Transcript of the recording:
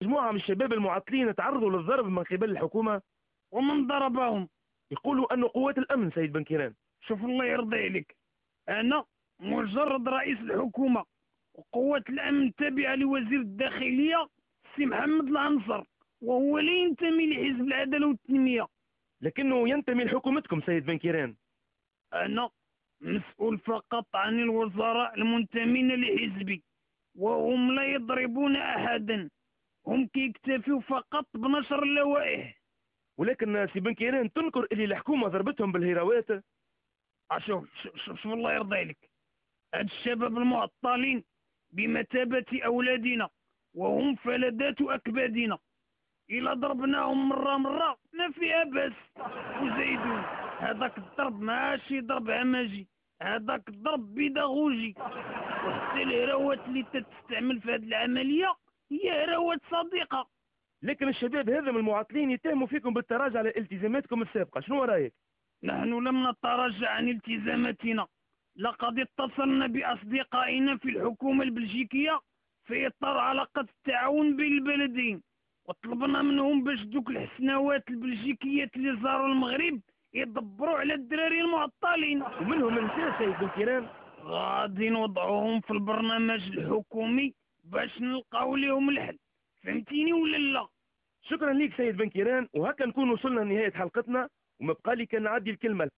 مجموعة من الشباب المعطلين تعرضوا للضرب من قبل الحكومة. ومن ضربهم؟ يقولوا أنه قوات الأمن سيد بنكيران. شوف الله يرضي عليك، أنا مجرد رئيس الحكومة، وقوات الأمن تابعة لوزير الداخلية سي محمد العنصر، وهو لا ينتمي لحزب العدالة والتنمية. لكنه ينتمي لحكومتكم سيد بنكيران. أنا مسؤول فقط عن الوزراء المنتمين لحزبي، وهم لا يضربون أحدا، هم كيكتفوا فقط بنشر اللوائح. ولكن سي بنكيران تنكر اللي الحكومة ضربتهم بالهراوات. شوف الله يرضي عليك، هاد الشباب المعطلين بمثابة أولادنا، وهم فلذات أكبادنا، إلا ضربناهم مرة ما فيها بس. وزيدون، هذاك الضرب ماشي ضرب همجي، هذاك الضرب بيداغوجي. وحتى الهراوات اللي تستعمل في هذه العملية هي هراوات صديقة. لكن الشباب هذا من المعطلين يتهموا فيكم بالتراجع على التزاماتكم السابقة، شنو رأيك؟ نحن لم نتراجع عن التزاماتنا، لقد اتصلنا بأصدقائنا في الحكومة البلجيكية في إطار علاقة التعاون بين البلدين، وطلبنا منهم باش دوك الحسنوات البلجيكيات اللي زاروا المغرب يدبروا على الدراري المعطلين. ومنهم النساء سيد بنكيران. غادي نوضعوهم في البرنامج الحكومي باش نلقاو لهم الحل، فهمتيني ولا لا؟ شكرا ليك سيد بنكيران، وهكا نكون وصلنا لنهاية حلقتنا، وما بقى لي كان نعدي الكلمة